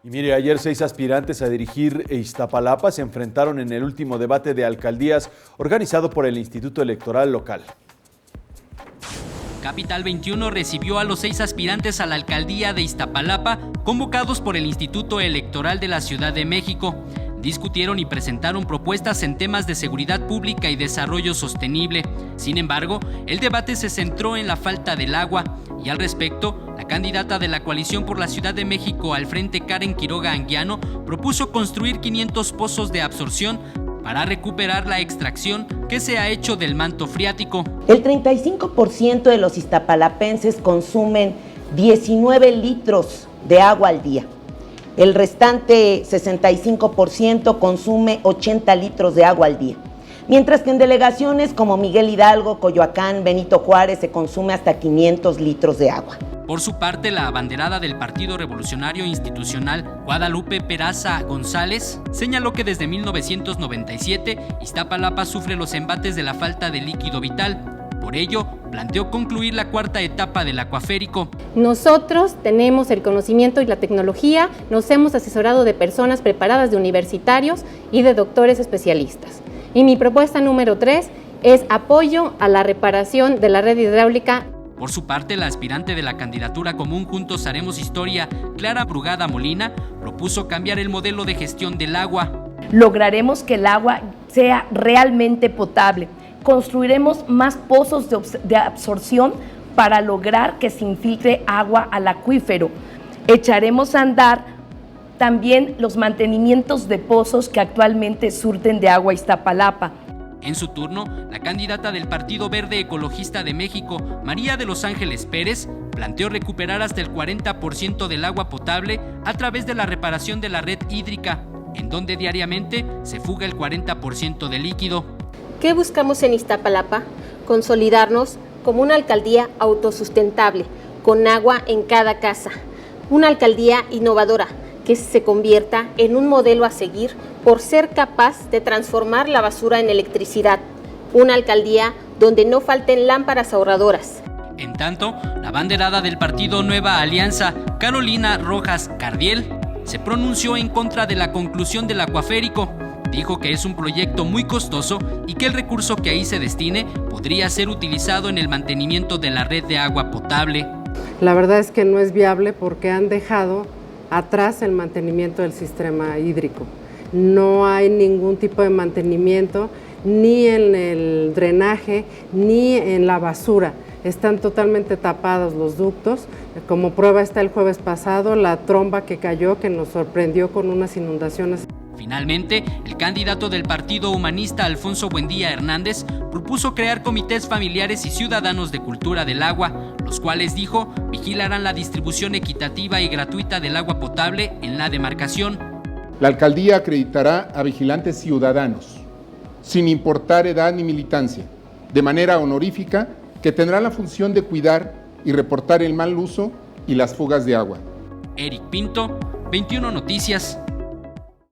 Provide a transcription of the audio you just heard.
Y mire, ayer 6 aspirantes a dirigir Iztapalapa se enfrentaron en el último debate de alcaldías organizado por el Instituto Electoral Local. Capital 21 recibió a los 6 aspirantes a la alcaldía de Iztapalapa convocados por el Instituto Electoral de la Ciudad de México. Discutieron y presentaron propuestas en temas de seguridad pública y desarrollo sostenible. Sin embargo, el debate se centró en la falta del agua y al respecto, la candidata de la coalición por la Ciudad de México al frente, Karen Quiroga Anguiano, propuso construir 500 pozos de absorción para recuperar la extracción que se ha hecho del manto freático. El 35% de los iztapalapenses consumen 19 litros de agua al día. El restante 65% consume 80 litros de agua al día. Mientras que en delegaciones como Miguel Hidalgo, Coyoacán, Benito Juárez se consume hasta 500 litros de agua. Por su parte, la abanderada del Partido Revolucionario Institucional, Guadalupe Peraza González, señaló que desde 1997 Iztapalapa sufre los embates de la falta de líquido vital. Por ello, planteó concluir la cuarta etapa del acuaférico. Nosotros tenemos el conocimiento y la tecnología, nos hemos asesorado de personas preparadas, de universitarios y de doctores especialistas. Y mi propuesta número 3 es apoyo a la reparación de la red hidráulica. Por su parte, la aspirante de la candidatura común Juntos Haremos Historia, Clara Brugada Molina, propuso cambiar el modelo de gestión del agua. Lograremos que el agua sea realmente potable. Construiremos más pozos de absorción para lograr que se infiltre agua al acuífero. Echaremos a andar también los mantenimientos de pozos que actualmente surten de agua Iztapalapa. En su turno, la candidata del Partido Verde Ecologista de México, María de Los Ángeles Pérez, planteó recuperar hasta el 40% del agua potable a través de la reparación de la red hídrica, en donde diariamente se fuga el 40% de líquido. ¿Qué buscamos en Iztapalapa? Consolidarnos como una alcaldía autosustentable, con agua en cada casa. Una alcaldía innovadora, que se convierta en un modelo a seguir por ser capaz de transformar la basura en electricidad. Una alcaldía donde no falten lámparas ahorradoras. En tanto, la abanderada del partido Nueva Alianza, Carolina Rojas Cardiel, se pronunció en contra de la conclusión del acuaférico. Dijo que es un proyecto muy costoso y que el recurso que ahí se destine podría ser utilizado en el mantenimiento de la red de agua potable. La verdad es que no es viable porque han dejado atrás el mantenimiento del sistema hídrico. No hay ningún tipo de mantenimiento ni en el drenaje ni en la basura. Están totalmente tapados los ductos. Como prueba está el jueves pasado la tromba que cayó, que nos sorprendió con unas inundaciones. Finalmente, el candidato del Partido Humanista, Alfonso Buendía Hernández, propuso crear comités familiares y ciudadanos de cultura del agua, los cuales, dijo, vigilarán la distribución equitativa y gratuita del agua potable en la demarcación. La alcaldía acreditará a vigilantes ciudadanos, sin importar edad ni militancia, de manera honorífica, que tendrán la función de cuidar y reportar el mal uso y las fugas de agua. Eric Pinto, 21 Noticias.